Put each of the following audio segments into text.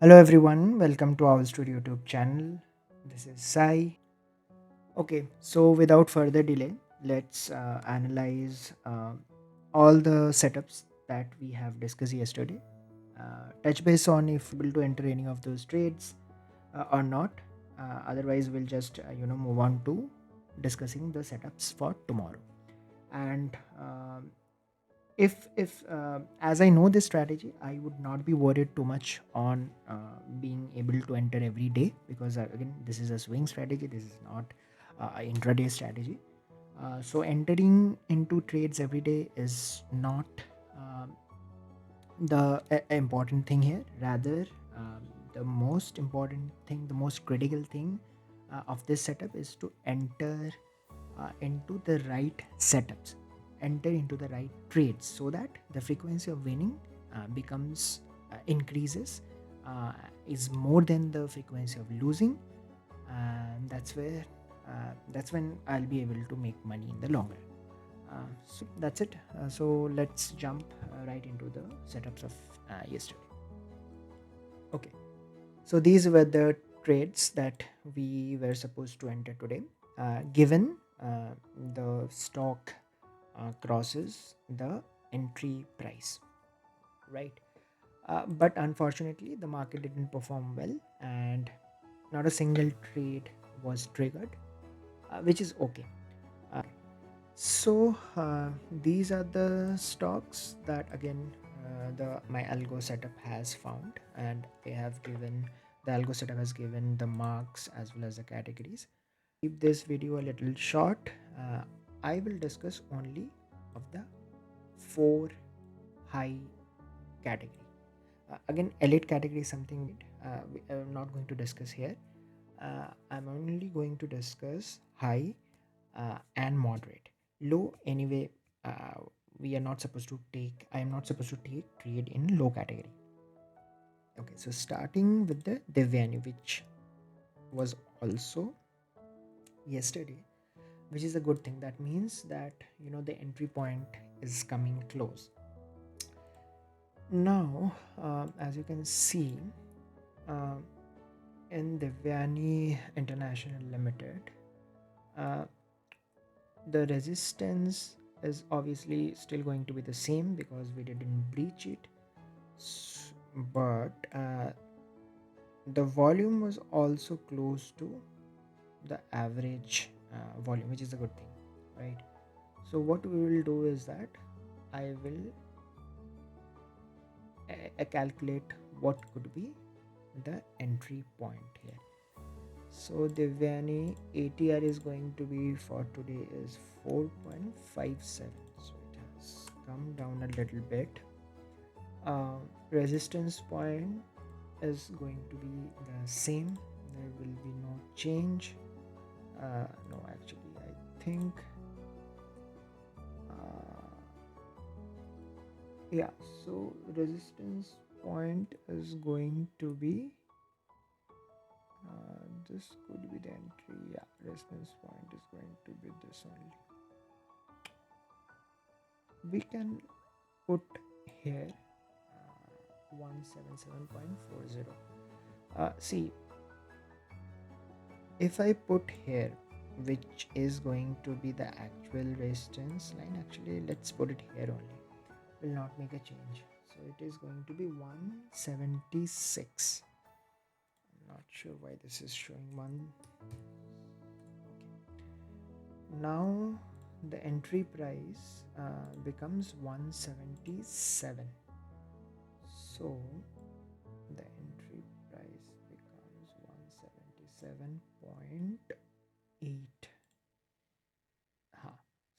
Hello everyone, welcome to Owlstreet YouTube channel. This is Sai. Okay, so without further delay, let's analyze all the setups that we have discussed yesterday. Touch base on if able to enter any of those trades or not. Otherwise, we'll just move on to discussing the setups for tomorrow. And if as I know this strategy, I would not be worried too much on being able to enter every day, because again, this is a swing strategy, this is not a intraday strategy. So entering into trades every day is not um, the important thing here. Rather, the most important thing, the most critical thing of this setup is to enter into the right setups, enter into the right trades, so that the frequency of winning becomes increases, is more than the frequency of losing, and that's when I'll be able to make money in the long run. So that's it. So let's jump right into the setups of yesterday. Okay, so these were the trades that we were supposed to enter today, given the stock crosses the entry price, right? But unfortunately, the market didn't perform well, and not a single trade was triggered, which is okay. Uh, so these are the stocks that again the my algo setup has found, and they have given the algo setup has given the marks as well as the categories. Keep this video a little short. I will discuss only of the four high category. Again, elite category is something I'm not going to discuss here. I'm only going to discuss high and moderate. Low, anyway, uh, we are not supposed to take. I am not supposed to take trade in low category. Okay, so starting with the Devyani, which was also yesterday, which is a good thing. That means that the entry point is coming close. Now, as you can see, um, in Devyani International Limited, uh, the resistance is obviously still going to be the same because we didn't breach it. But the volume was also close to the average volume, which is a good thing, right? So what we will do is that I will calculate what could be the entry point here. So the Devyani ATR is going to be for today is 4.57. So it has come down a little bit. Resistance point is going to be the same. There will be no change. No, actually, I think. Uh, yeah, so resistance point is going to be this could be the entry. Yeah, resistance point is going to be this only. We can put here 177.40. See, if I put here, which is going to be the actual resistance line, actually let's put it here only, will not make a change. So it is going to be 176. I'm not sure why this is showing one. Okay, now the entry price becomes 177. So the entry price becomes 177.8.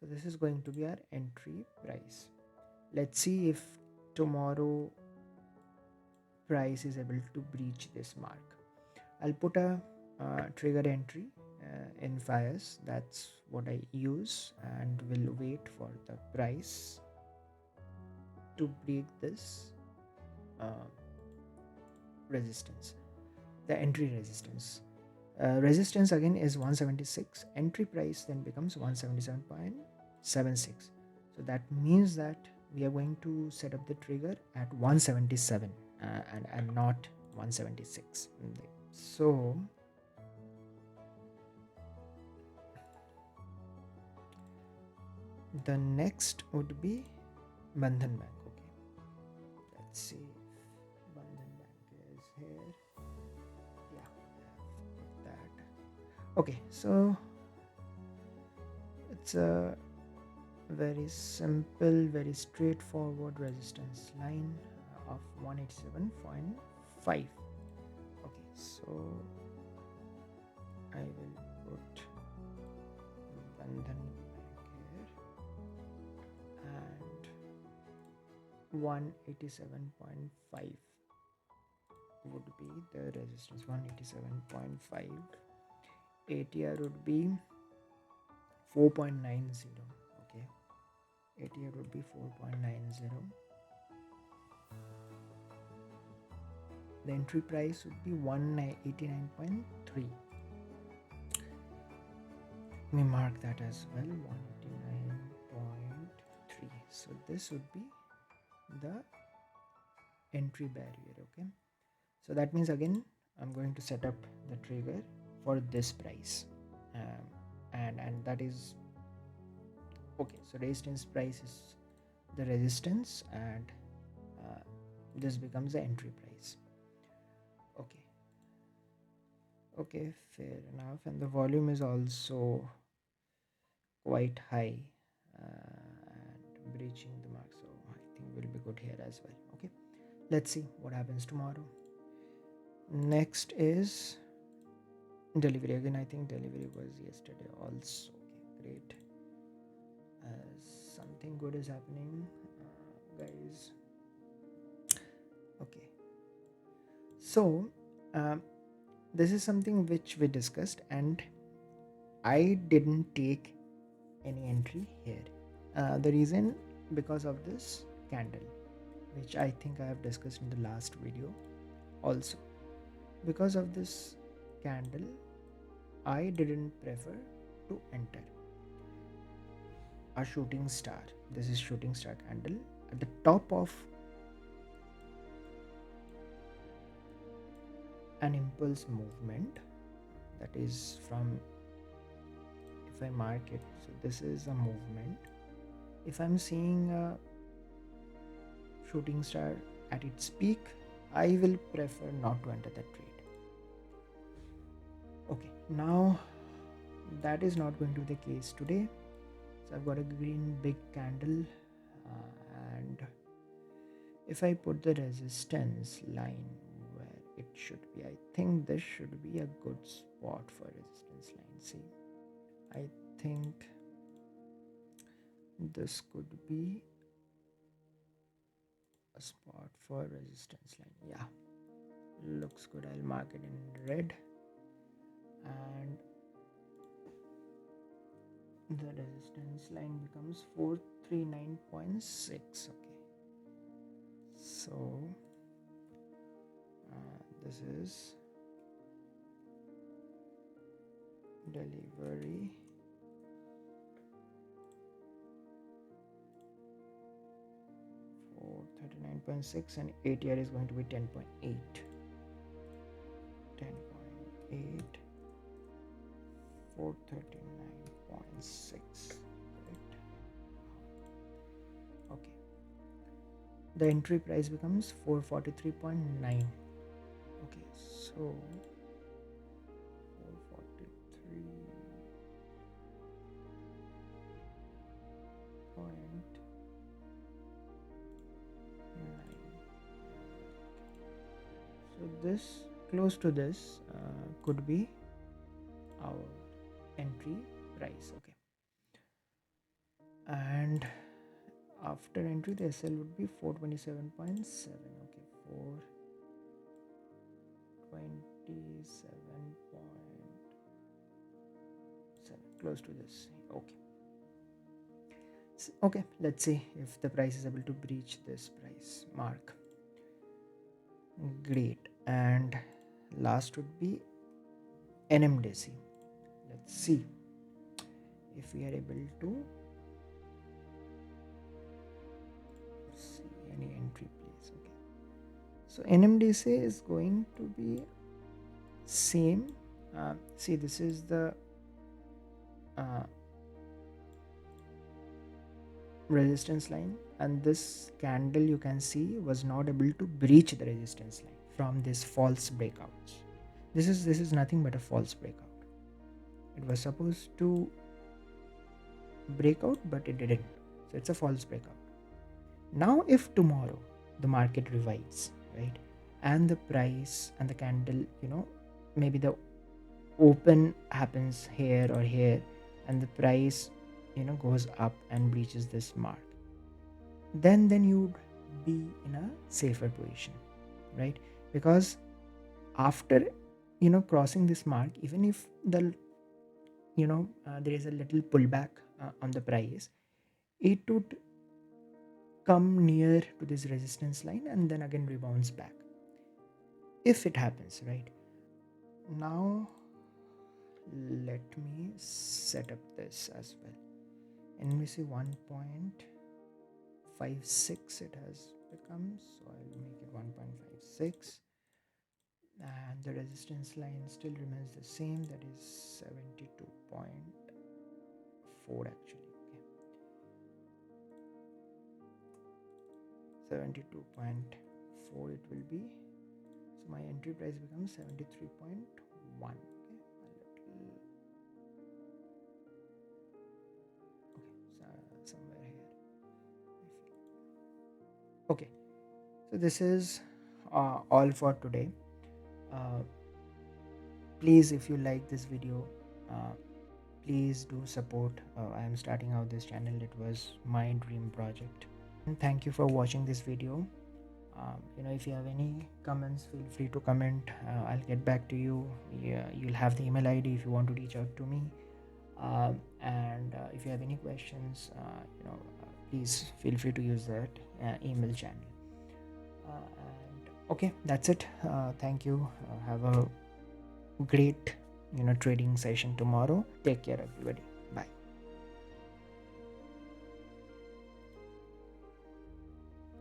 So this is going to be our entry price. Let's see if tomorrow price is able to breach this mark. I'll put a trigger entry in fires. That's what I use, and will wait for the price to break this uh, resistance, the entry resistance. Resistance again is 176. Entry price then becomes 177.76. So that means that we are going to set up the trigger at 177 and not 176. So the next would be Bandhan Bank. Okay, let's see if Bandhan Bank is here. Yeah, put that. Okay, so it's a very simple, very straightforward resistance line of 187.5. Okay, so I will put Bandhan Bank here and 187.5 would be the resistance. 187.5. ATR would be 4.90. Okay, ATR would be 4.90. The entry price would be 189.3. Let me mark that as well. 189.3. So this would be the entry barrier. Okay, so that means again I'm going to set up the trigger for this price, and that is okay. So resistance price is the resistance, and this becomes the entry price. Okay, okay, fair enough. And the volume is also quite high, and breaching the mark, so I think we'll be good here as well. Okay, let's see what happens tomorrow. Next is delivery. Again, I think delivery was yesterday also. Okay, great. Something good is happening, guys. Okay, so this is something which we discussed, and I didn't take any entry here. The reason, because of this candle, which I think I have discussed in the last video also. Because of this candle, I didn't prefer to enter a shooting star. This is shooting star candle at the top of an impulse movement, that is from, if I mark it, so this is a movement. If I'm seeing a shooting star at its peak, I will prefer not to enter that trade. Okay, now that is not going to be the case today. So I've got a green big candle, and if I put the resistance line where it should be, I think this should be a good spot for resistance line. See, I think this could be a spot for resistance line. Yeah, looks good. I'll mark it in red, and the resistance line becomes 439.6. Okay, so this is delivery. For 39.6, and ATR is going to be 10.8. 10.8 for 39.6. Correct. Okay. The entry price becomes 443.9. Okay, so 443.9. So this, close to this, could be our entry price. Okay, and after entry the SL would be 427.7. Okay, 427.7, close to this. Okay, okay, let's see if the price is able to breach this price mark. Great. And last would be NMDC. Let's see if we are able to see any entry place. Okay, So NMDC is going to be same. See, this is the uh, resistance line, and this candle you can see was not able to breach the resistance line from this false breakouts. This is nothing but a false breakout. It was supposed to break out, but it didn't. So it's a false breakout. Now if tomorrow the market revives, right, and the price and the candle, maybe the open happens here or here, and the price goes up and breaches this mark, then you'd be in a safer position, right? Because after crossing this mark, even if there is a little pullback on the price, it would come near to this resistance line and then again rebounds back, if it happens, right? Now let me set up this as well. And we see 1.56 it has become, so I'll make it 1.56, and the resistance line still remains the same, that is 72.4 actually. Okay, 72.4 it will be. So my entry price becomes 73.1. Somewhere here. Okay, so this is all for today. Please, if you like this video, please do support. I am starting out this channel. It was my dream project. And thank you for watching this video. If you have any comments, feel free to comment. I'll get back to you. You'll have the email ID if you want to reach out to me. And if you have any questions, please feel free to use that email channel. And okay, that's it. Thank you. Have a great trading session tomorrow. Take care, everybody. Bye.